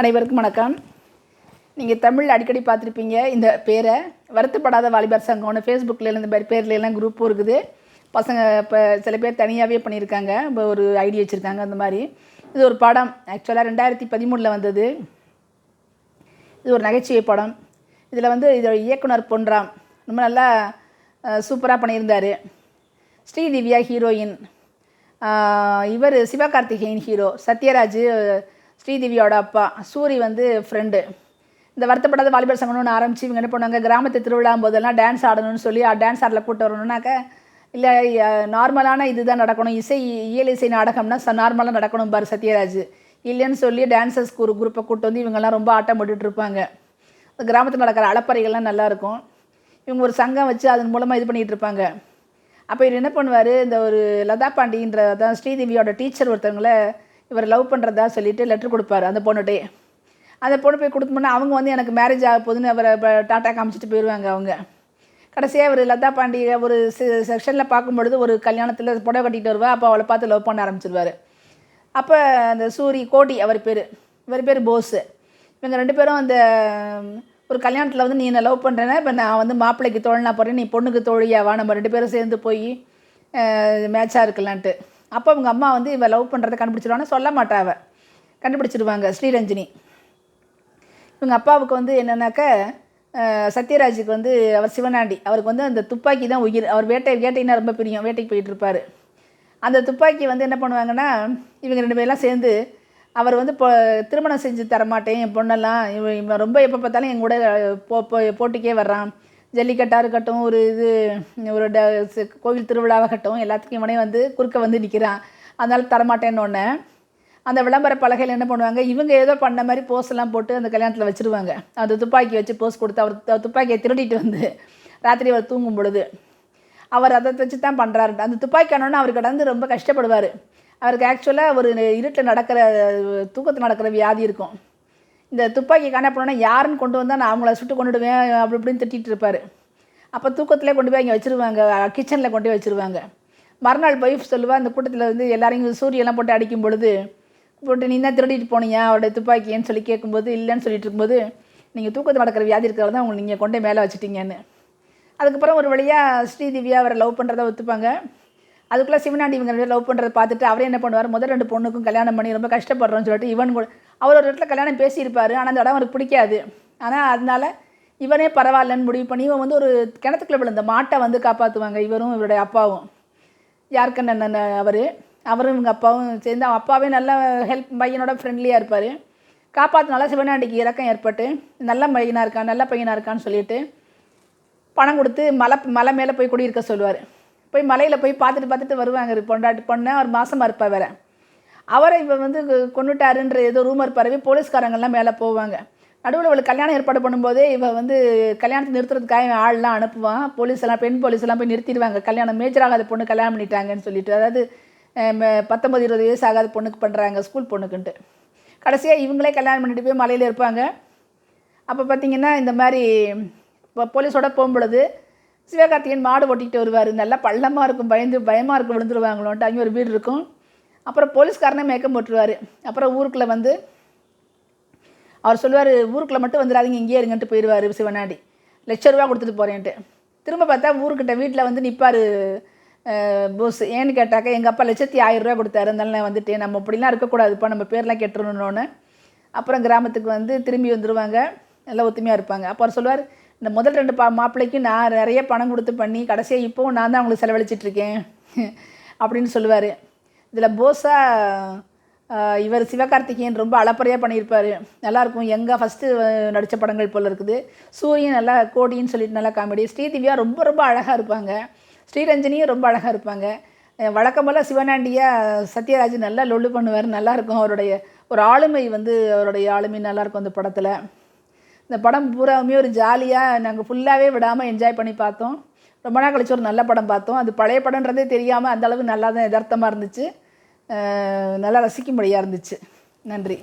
அனைவருக்கும் வணக்கம். நீங்கள் தமிழ் அடிக்கடி பார்த்துருப்பீங்க இந்த பேரை. வருத்தப்படாத வாலிபர் சங்கம்னு ஃபேஸ்புக்கில் இந்த மாதிரி பேர்லாம் குரூப்பும் இருக்குது. பசங்க இப்போ சில பேர் தனியாகவே பண்ணியிருக்காங்க, இப்போ ஒரு ஐடி வச்சுருக்காங்க. அந்த மாதிரி இது ஒரு படம். ஆக்சுவலாக 2013 வந்தது. இது ஒரு நகைச்சுவை படம். இதில் வந்து இதோட இயக்குனர் பொன்ராம் ரொம்ப நல்லா சூப்பராக பண்ணியிருந்தார். ஸ்ரீதிவ்யா ஹீரோயின், இவர் சிவகார்த்திகேயன் ஹீரோ, சத்யராஜ் ஸ்ரீதிவ்யாவோட அப்பா, சூரி வந்து ஃப்ரெண்டு. இந்த வருத்தப்படாத வாலிபர் சங்கம்னு ஒன்று ஆரம்பித்து இவங்க என்ன பண்ணுவாங்க, கிராமத்து திருவிழா போதெல்லாம் டான்ஸ் ஆடணும்னு சொல்லி டான்ஸ் ஆடல கூப்பிட்டு வரணுன்னாக்க, இல்லை நார்மலான இதுதான் நடக்கணும், இயல் இசை நாடகம்னா நார்மலாக நடக்கணும் பாரு சத்யராஜ், இல்லைன்னு சொல்லி டான்ஸர்ஸ் குரூப்பை கூப்பிட்டு வந்து இவங்கெல்லாம் ரொம்ப ஆட்டம் போட்டுட்டு இருப்பாங்க. கிராமத்தில் நடக்கிற அலப்பறைகள்லாம் நல்லாயிருக்கும். இவங்க ஒரு சங்கம் வச்சு அதன் மூலமாக இது பண்ணிகிட்டு இருப்பாங்க. அப்போ இவர் என்ன பண்ணுவார், இந்த ஒரு லதா பாண்டின்ற தான் ஸ்ரீதேவியோட டீச்சர் ஒருத்தவங்களை இவர் லவ் பண்ணுறதா சொல்லிவிட்டு லெட்டர் கொடுப்பார் அந்த பொண்ணுகிட்டே. அந்த பொண்ணு போய் கொடுத்தோம்னா அவங்க வந்து எனக்கு மேரேஜ் ஆக போகுதுன்னு அவரை டாட்டா காமிச்சிட்டு போயிடுவாங்க. அவங்க கடைசியாக அவர் லதா பாண்டி ஒரு செக்ஷனில் பார்க்கும்பொழுது ஒரு கல்யாணத்தில் புடவை கட்டிகிட்டு வருவா. அப்போ அவளை பார்த்து லவ் பண்ண ஆரம்பிச்சிருவார். அப்போ அந்த சூரி கோடி அவர் பேர், இவர் பேர் போஸு. இவங்க ரெண்டு பேரும் அந்த ஒரு கல்யாணத்தில் வந்து நீ என்ன லவ் பண்ணுறேன்னா இப்போ நான் வந்து மாப்பிள்ளைக்கு தோழனா போகிறேன், நீ பொண்ணுக்கு தோழியாவா, நம்ம ரெண்டு பேரும் சேர்ந்து போய் மேட்சாக இருக்கலான்ட்டு. அப்போ அவங்க அம்மா வந்து இவ லவ் பண்ணுறதை கண்டுபிடிச்சிடுவான்னு சொல்ல மாட்டாவ, கண்டுபிடிச்சிடுவாங்க ஸ்ரீரஞ்சினி. இவங்க அப்பாவுக்கு வந்து என்னென்னாக்க, சத்யராஜுக்கு வந்து அவர் சிவனாண்டி, அவருக்கு வந்து அந்த துப்பாக்கி தான் உயிர். அவர் வேட்டைன்னா ரொம்ப பிரியம், வேட்டைக்கு போயிட்டு இருப்பார். அந்த துப்பாக்கி வந்து என்ன பண்ணுவாங்கன்னா, இவங்க ரெண்டு பேரெலாம் சேர்ந்து அவர் வந்து இப்போ திருமணம் செஞ்சு தரமாட்டேன் என் பொண்ணெல்லாம், இவன் ரொம்ப எப்போ பார்த்தாலும் என் கூட போட்டிக்கே வர்றான், ஜல்லிக்கட்டாக இருக்கட்டும், ஒரு ஒரு கோவில் திருவிழாவாகட்டும், எல்லாத்துக்கும் இவனே வந்து குறுக்க வந்து நிற்கிறான், அதனால் தரமாட்டேன்னொன்னே அந்த விளம்பர பலகையில் என்ன பண்ணுவாங்க, இவங்க ஏதோ பண்ண மாதிரி போஸ்லாம் போட்டு அந்த கல்யாணத்தில் வச்சுருவாங்க. அந்த துப்பாக்கி வச்சு போஸ் கொடுத்து அவர் துப்பாக்கியை திருடிட்டு வந்து ராத்திரி அவர் தூங்கும் பொழுது அவர் அதை வச்சு தான் பண்ணுறாரு. அந்த துப்பாக்கி ஆனோன்னு அவர் கடந்து ரொம்ப கஷ்டப்படுவார். அவருக்கு ஆக்சுவலாக ஒரு இருட்டில் நடக்கிற தூக்கத்தில் நடக்கிற வியாதி இருக்கும். இந்த துப்பாக்கி காண போனோன்னா யாருன்னு கொண்டு வந்தால் நான் அவங்கள சுட்டு கொண்டுடுவேன் அப்படி இப்படின்னு திட்டிகிட்டு இருப்பார். அப்போ தூக்கத்திலே கொண்டு போய் இங்கே வச்சுருவாங்க, கிச்சனில் கொண்டு போய் வச்சுருவாங்க. மறுநாள் போய் சொல்லுவாள், அந்த கூட்டத்தில் வந்து எல்லாரையும் சூரியெல்லாம் போட்டு அடிக்கும் பொழுது போட்டு நீ தான் திருடிட்டு போனீங்க அவருடைய துப்பாக்கின்னு சொல்லி கேட்கும்போது, இல்லைன்னு சொல்லிட்டு இருக்கும்போது, நீங்கள் தூக்கத்தில் நடக்கிற வியாதி இருக்கிறது தான் உங்களுக்கு நீங்கள் கொண்டே மேலே வச்சுட்டீங்கன்னு. அதுக்கப்புறம் ஒரு வழியாக ஸ்ரீதிவ்யா அவரை லவ் பண்ணுறதை ஒத்துப்பாங்க. அதுக்குள்ளே சிவனாண்டி இவங்க ரெண்டு லவ் பண்ணுறதை பார்த்துட்டு அவரே என்ன பண்ணுவார், முதல் ரெண்டு பொண்ணுக்கும் கல்யாணம் பண்ணி ரொம்ப கஷ்டப்படுறோன்னு சொல்லிட்டு இவன் கூட அவர் ஒரு இடத்துல கல்யாணம் பேசியிருப்பார். ஆனால் அந்த இடம் அவருக்கு பிடிக்காது. ஆனால் அதனால இவனே பரவாயில்லன்னு முடிவு பண்ணி இவன் வந்து ஒரு கிணத்துக்குள்ளே விழுந்த மாட்டை வந்து காப்பாற்றுவாங்க. இவரும் இவருடைய அப்பாவும், யாருக்கண்ணன் அவரும் இவங்க அப்பாவும் சேர்ந்து, அவன் அப்பாவே நல்லா ஹெல்ப் பையனோட ஃப்ரெண்ட்லியாக இருப்பார். காப்பாற்றினால சிவனாண்டிக்கு இறக்கம் ஏற்பட்டு நல்ல பையனாக இருக்கான்னு சொல்லிட்டு பணம் கொடுத்து மலை மேலே போய் குடியிருக்க சொல்லுவார். போய் மலையில் போய் பார்த்துட்டு வருவாங்க. பொண்ணை அவர் மாசமாக இருப்பார் வேறு. அவரை இவ வந்து கொண்டுட்டாருன்ற ஏதோ ரூமர் பரவி போலீஸ்காரங்கள்லாம் மேலே போவாங்க. நடுவில் இவளுக்கு கல்யாணம் ஏற்பாடு பண்ணும்போதே இவ வந்து கல்யாணத்தை நிறுத்துறதுக்காக ஆள்லாம் அனுப்புவான். பெண் போலீஸெல்லாம் போய் நிறுத்திடுவாங்க. கல்யாணம் மேஜராகாத பொண்ணு கல்யாணம் பண்ணிட்டாங்கன்னு சொல்லிட்டு, அதாவது 19-20 வயசு ஆகாத பொண்ணுக்கு பண்ணுறாங்க, ஸ்கூல் பொண்ணுக்குன்ட்டு. கடைசியாக இவங்களே கல்யாணம் பண்ணிட்டு போய் மலையில் இருப்பாங்க. அப்போ பார்த்திங்கன்னா இந்த மாதிரி போலீஸோட போகும்பொழுது சிவகார்த்திகேயன் மாடு ஓட்டிகிட்டு வருவார். நல்லா பள்ளமாக இருக்கும், பயமாக இருக்கும் விழுந்துருவாங்களோன்ட்டு. அங்கே ஒரு வீடு இருக்கும். அப்புறம் போலீஸ்காரனே மேக்கம் போட்டுருவார். அப்புறம் ஊருக்குள்ளே வந்து அவர் சொல்லுவார், ஊருக்குள்ளே மட்டும் வந்துடாதீங்க, இங்கேயே இருங்கன்ட்டு போயிடுவார் சிவனாண்டி. ₹1,00,000 கொடுத்துட்டு போகிறேன்ட்டு. திரும்ப பார்த்தா ஊருக்கிட்ட வீட்டில் வந்து நிற்பார் போஸ். ஏன்னு கேட்டாக்கா, எங்கள் அப்பா ₹1,10,000 கொடுத்தாரு, அதனால நான் வந்துட்டேன், நம்ம அப்படிலாம் இருக்கக்கூடாதுப்பா, நம்ம பேர்லாம் கெட்டுறணுன்னு. அப்புறம் கிராமத்துக்கு வந்து திரும்பி வந்துடுவாங்க, நல்லா ஒத்துமையாக இருப்பாங்க. அப்போ அவர் சொல்லுவார், இந்த முதல் ரெண்டு மாப்பிள்ளைக்கு நான் நிறைய பணம் கொடுத்து பண்ணி கடைசியாக இப்போவும் நான் தான் அவங்களுக்கு செலவழிச்சிட்ருக்கேன் அப்படின்னு சொல்லுவார். இதில் போஸாக இவர் சிவகார்த்திகேயன் ரொம்ப அளப்பறையாக பண்ணியிருப்பார். நல்லாயிருக்கும். எங்கே ஃபஸ்ட்டு நடித்த படங்கள் போல் இருக்குது. சூரியன் நல்லா கோடின்னு சொல்லிட்டு நல்லா காமெடி. ஸ்ரீதிவ்யா ரொம்ப ரொம்ப அழகாக இருப்பாங்க. ஸ்ரீரஞ்சனியும் ரொம்ப அழகாக இருப்பாங்க. வழக்கம்போல் சிவனாண்டியாக சத்யராஜ் நல்லா லொல்லு பண்ணுவார். நல்லாயிருக்கும். அவருடைய ஒரு ஆளுமை வந்து அவருடைய ஆளுமை நல்லாயிருக்கும் அந்த படத்தில். இந்த படம் பூராவுமே ஒரு ஜாலியாக நாங்கள் ஃபுல்லாகவே விடாமல் என்ஜாய் பண்ணி பார்த்தோம். ரொம்ப நாள் கழிச்சு ஒரு நல்ல படம் பார்த்தோம். அது பழைய படம்ன்றதே தெரியாமல் அந்தளவு நல்லா தான் யதார்த்தமாக இருந்துச்சு, நல்லா ரசிக்கும்படியாக இருந்துச்சு. நன்றி.